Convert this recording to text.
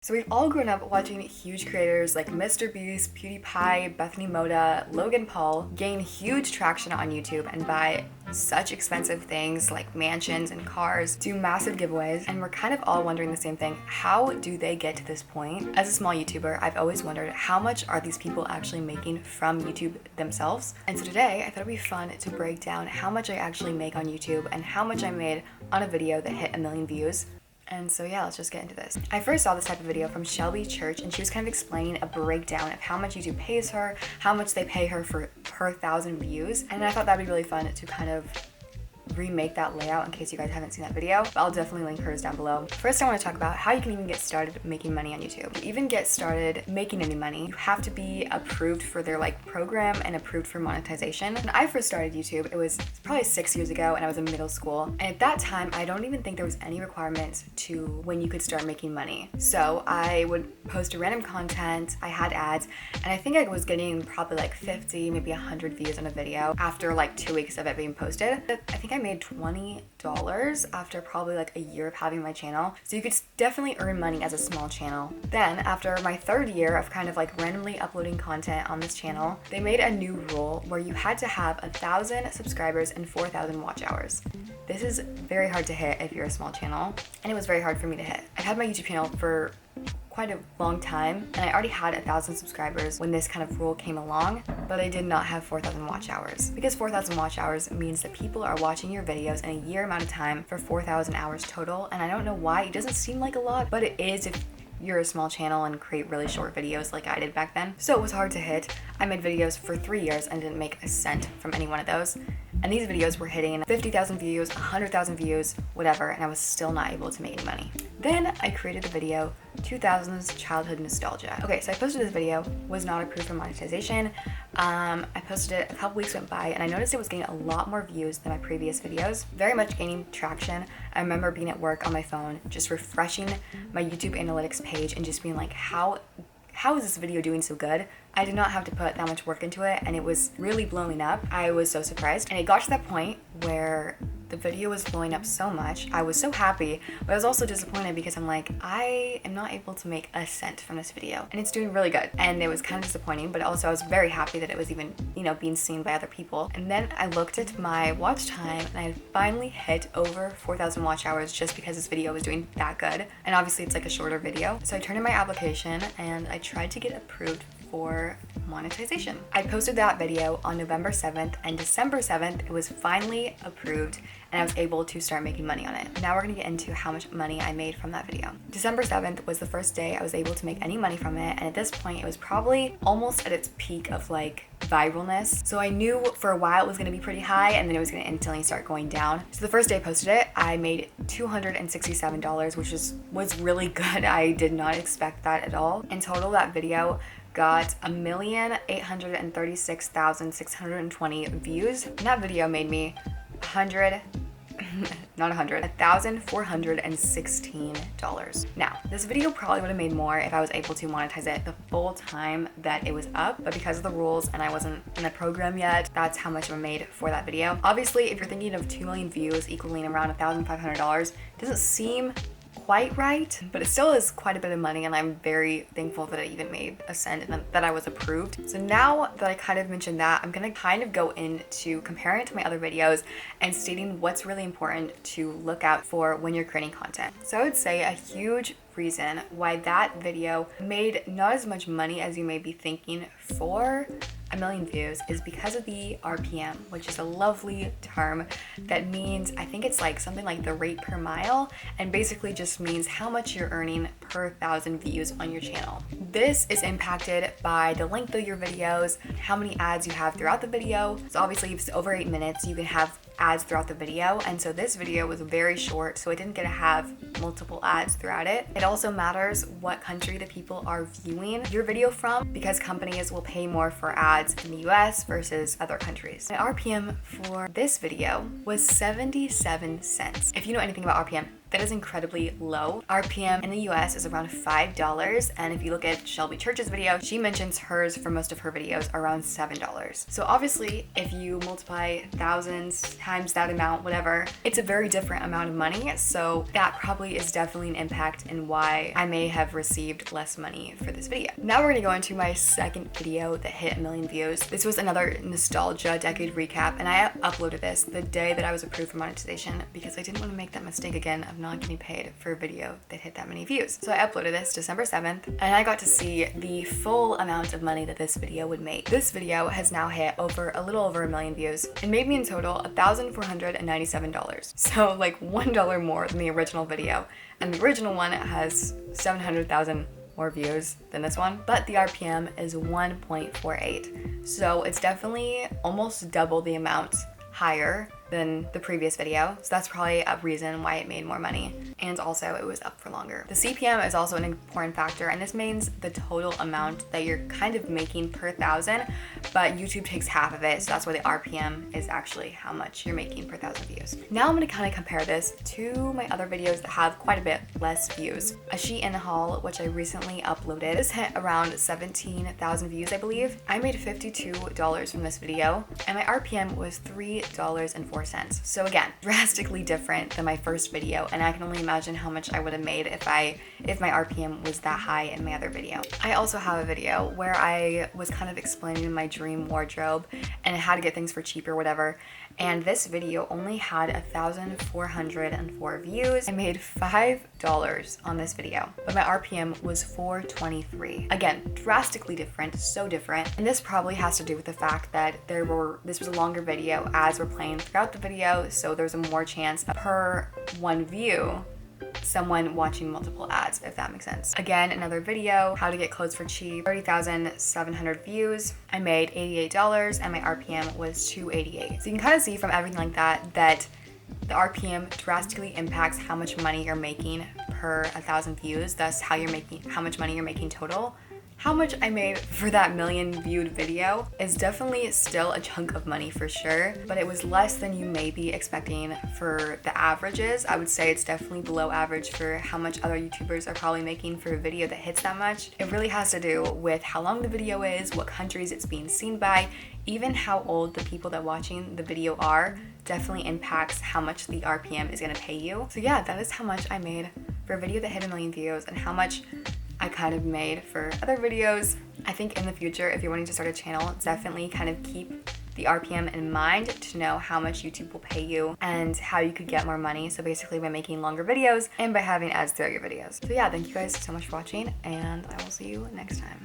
So we've all grown up watching huge creators like Mr. Beast, PewDiePie, Bethany Moda, Logan Paul gain huge traction on YouTube and buy such expensive things like mansions and cars, do massive giveaways, and we're kind of all wondering the same thing. How do they get to this point? As a small YouTuber, I've always wondered how much are these people actually making from YouTube themselves? And so today I thought it'd be fun to break down how much I actually make on YouTube and how much I made on a video that hit 1 million views. And so yeah, let's just get into this. I first saw this type of video from Shelby Church, and she was kind of explaining a breakdown of how much YouTube pays her, how much they pay her for per 1,000 views. And I thought that'd be really fun to kind of remake that layout in case you guys haven't seen that video, but I'll definitely link hers down below. First, I want to talk about how you can even get started making money on YouTube. To even get started making any money, you have to be approved for their program and approved for monetization. When I first started YouTube, it was probably 6 years ago, and I was in middle school. And at that time, I don't even think there was any requirements to when you could start making money. So I would post random content, I had ads, and I think I was getting probably 50, maybe 100 views on a video after 2 weeks of it being posted. I think I made $20 after probably a year of having my channel. So you could definitely earn money as a small channel. Then after my 3rd year of kind of randomly uploading content on this channel, they made a new rule where you had to have 1,000 subscribers and 4,000 watch hours. This is very hard to hit if you're a small channel, and it was very hard for me to hit. I've had my YouTube channel for quite a long time, and I already had 1,000 subscribers when this kind of rule came along, but I did not have 4,000 watch hours. Because 4,000 watch hours means that people are watching your videos in a year amount of time for 4,000 hours total, and I don't know why. It doesn't seem like a lot, but it is if you're a small channel and create really short videos like I did back then. So it was hard to hit. I made videos for 3 years and didn't make a cent from any one of those. And these videos were hitting 50,000 views, 100,000 views, whatever, and I was still not able to make any money. Then I created the video 2000s Childhood Nostalgia. Okay, so I posted this video, was not approved for monetization. I posted it, a couple weeks went by, and I noticed it was getting a lot more views than my previous videos. Very much gaining traction. I remember being at work on my phone, just refreshing my YouTube analytics page and just being like, how is this video doing so good? I did not have to put that much work into it, and it was really blowing up. I was so surprised, and it got to that point where the video was blowing up so much. I was so happy, but I was also disappointed because I'm like, I am not able to make a cent from this video, and it's doing really good. And it was kind of disappointing, but also I was very happy that it was even, being seen by other people. And then I looked at my watch time, and I had finally hit over 4,000 watch hours just because this video was doing that good. And obviously it's a shorter video. So I turned in my application and I tried to get approved for monetization. I posted that video on November 7th, and December 7th it was finally approved, and I was able to start making money on it. Now we're gonna get into how much money I made from that video. December 7th was the first day I was able to make any money from it, and at this point it was probably almost at its peak of viralness. So I knew for a while it was gonna be pretty high, and then it was gonna instantly start going down. So the first day I posted it, I made $267, which was really good. I did not expect that at all. In total, that video got 1,836,620 views. And that video made me $1,416. Now, this video probably would have made more if I was able to monetize it the full time that it was up, but because of the rules and I wasn't in the program yet, that's how much I made for that video. Obviously, if you're thinking of 2 million views equaling around $1,500, it doesn't seem quite right, but it still is quite a bit of money, and I'm very thankful that I even made a cent and that I was approved. So now that I kind of mentioned that, I'm gonna kind of go into comparing it to my other videos and stating what's really important to look out for when you're creating content. So I would say a huge reason why that video made not as much money as you may be thinking for 1 million views is because of the RPM, which is a lovely term that means, I think it's something like the rate per mile, and basically just means how much you're earning per 1,000 views on your channel. This is impacted by the length of your videos, how many ads you have throughout the video. So obviously if it's over 8 minutes, you can have ads throughout the video, and so this video was very short, so I didn't get to have multiple ads throughout it. It also matters what country the people are viewing your video from, because companies will pay more for ads in the US versus other countries. My RPM for this video was 77 cents. If you know anything about RPM, That is incredibly low. RPM in the US is around $5, and if you look at Shelby Church's video, she mentions hers for most of her videos around $7. So obviously, if you multiply thousands times that amount, whatever, it's a very different amount of money. So that probably is definitely an impact in why I may have received less money for this video. Now we're gonna go into my second video that hit 1 million views. This was another nostalgia decade recap, and I uploaded this the day that I was approved for monetization because I didn't want to make that mistake again of not getting paid for a video that hit that many views. So I uploaded this December 7th, and I got to see the full amount of money that this video would make. This video has now hit a little over 1 million views and made me in total $1,497. So like $1 more than the original video, and the original one has 700,000 more views than this one, but the RPM is 1.48. So it's definitely almost double the amount higher than the previous video. So that's probably a reason why it made more money. And also it was up for longer. The CPM is also an important factor, and this means the total amount that you're kind of making per thousand, but YouTube takes half of it. So that's why the RPM is actually how much you're making per thousand views. Now I'm gonna kind of compare this to my other videos that have quite a bit less views. A shein haul, which I recently uploaded, this hit around 17,000 views, I believe. I made $52 from this video, and my RPM was $3.04. So again, drastically different than my first video, and I can only imagine how much I would have made if my RPM was that high in my other video. I also have a video where I was kind of explaining my dream wardrobe and how to get things for cheap or whatever, and this video only had 1,404 views. I made $5 on this video, but my RPM was $4.23. Again, drastically different, so different. And this probably has to do with the fact that this was a longer video, ads were playing throughout the video, so there's a more chance per one view someone watching multiple ads, if that makes sense. Again, another video, how to get clothes for cheap, 30,700 views. I made $88 and my RPM was $2.88. So you can kind of see from everything like that the RPM drastically impacts how much money you're making per 1,000 views, thus how much money you're making total. How much I made for that 1 million viewed video is definitely still a chunk of money for sure, but it was less than you may be expecting for the averages. I would say it's definitely below average for how much other YouTubers are probably making for a video that hits that much. It really has to do with how long the video is, what countries it's being seen by, even how old the people that watching the video are definitely impacts how much the RPM is gonna pay you. So yeah, that is how much I made for a video that hit 1 million views and how much I kind of made for other videos. I think in the future, if you're wanting to start a channel, definitely kind of keep the RPM in mind to know how much YouTube will pay you and how you could get more money. So basically by making longer videos and by having ads throughout your videos. So yeah, thank you guys so much for watching, and I will see you next time.